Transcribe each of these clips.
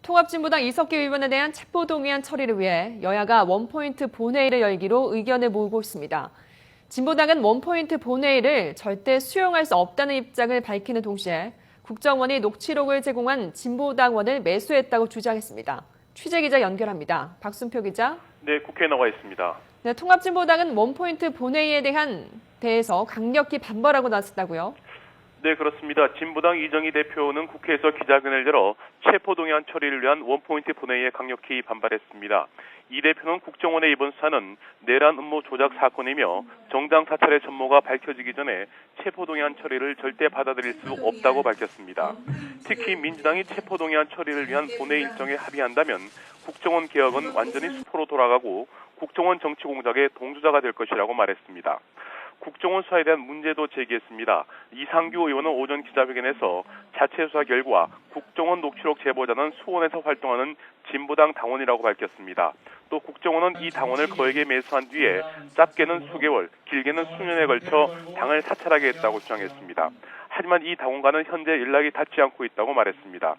통합진보당 이석기 의원에 대한 체포동의안 처리를 위해 여야가 원포인트 본회의를 열기로 의견을 모으고 있습니다. 진보당은 원포인트 본회의를 절대 수용할 수 없다는 입장을 밝히는 동시에 국정원이 녹취록을 제공한 진보당원을 매수했다고 주장했습니다. 취재기자 연결합니다. 박순표 기자. 네, 국회에 나와 있습니다. 네, 통합진보당은 원포인트 본회의에 대해서 강력히 반발하고 나섰다고요? 네, 그렇습니다. 진보당 이정희 대표는 국회에서 기자회견을 열어 체포동의안 처리를 위한 원포인트 본회의에 강력히 반발했습니다. 이 대표는 국정원의 이번 수사는 내란 음모 조작 사건이며 정당 사찰의 전모가 밝혀지기 전에 체포동의안 처리를 절대 받아들일 수 없다고 밝혔습니다. 특히 민주당이 체포동의안 처리를 위한 본회의 일정에 합의한다면 국정원 개혁은 완전히 수포로 돌아가고 국정원 정치 공작의 동조자가 될 것이라고 말했습니다. 국정원 수사에 대한 문제도 제기했습니다. 이상규 의원은 오전 기자회견에서 자체 수사 결과 국정원 녹취록 제보자는 수원에서 활동하는 진보당 당원이라고 밝혔습니다. 또 국정원은 이 당원을 그에게 매수한 뒤에 짧게는 수개월, 길게는 수년에 걸쳐 당을 사찰하게 했다고 주장했습니다. 하지만 이 당원과는 현재 연락이 닿지 않고 있다고 말했습니다.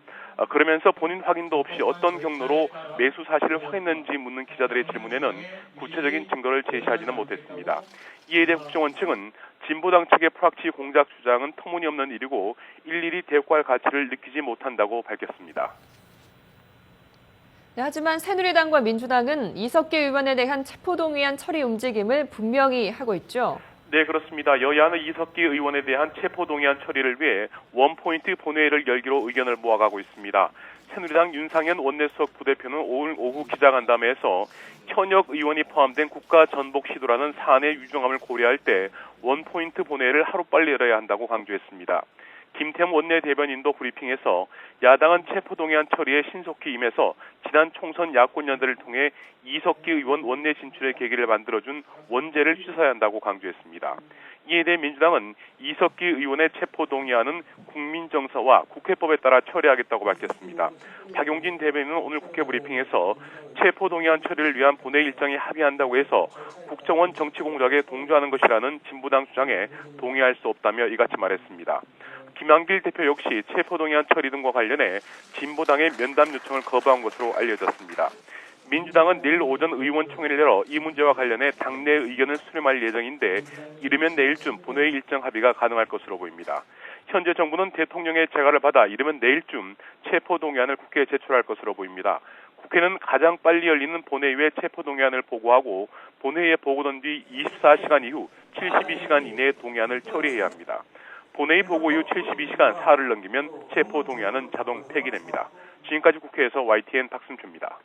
그러면서 본인 확인도 없이 어떤 경로로 매수 사실을 확인했는지 묻는 기자들의 질문에는 구체적인 증거를 제시하지는 못했습니다. 이에 대해 국정원 측은 진보당 측의 프락치 공작 주장은 터무니없는 일이고 일일이 대꾸할 가치를 느끼지 못한다고 밝혔습니다. 네, 하지만 새누리당과 민주당은 이석기 의원에 대한 체포동의안 처리 움직임을 분명히 하고 있죠. 네, 그렇습니다. 여야는 이석기 의원에 대한 체포동의안 처리를 위해 원포인트 본회의를 열기로 의견을 모아가고 있습니다. 새누리당 윤상현 원내수석 부대표는 오늘 오후 기자간담회에서 현역 의원이 포함된 국가전복 시도라는 사안의 유중함을 고려할 때 원포인트 본회의를 하루빨리 열어야 한다고 강조했습니다. 김태흠 원내대변인도 브리핑에서 야당은 체포동의안 처리에 신속히 임해서 지난 총선 야권연대를 통해 이석기 의원 원내 진출의 계기를 만들어준 원죄를 씻어야 한다고 강조했습니다. 이에 대해 민주당은 이석기 의원의 체포동의안은 국민정서와 국회법에 따라 처리하겠다고 밝혔습니다. 박용진 대변인은 오늘 국회 브리핑에서 체포동의안 처리를 위한 본회의 일정에 합의한다고 해서 국정원 정치 공작에 동조하는 것이라는 진보당 주장에 동의할 수 없다며 이같이 말했습니다. 김한길 대표 역시 체포동의안 처리 등과 관련해 진보당의 면담 요청을 거부한 것으로 알려졌습니다. 민주당은 내일 오전 의원총회를 열어 이 문제와 관련해 당내 의견을 수렴할 예정인데 이르면 내일쯤 본회의 일정 합의가 가능할 것으로 보입니다. 현재 정부는 대통령의 재가를 받아 이르면 내일쯤 체포동의안을 국회에 제출할 것으로 보입니다. 국회는 가장 빨리 열리는 본회의에 체포동의안을 보고하고 본회의에 보고된 뒤 24시간 이후 72시간 이내에 동의안을 처리해야 합니다. 본회의 보고 이후 72시간 사흘을 넘기면 체포동의안은 자동 폐기됩니다. 지금까지 국회에서 YTN 박순표입니다.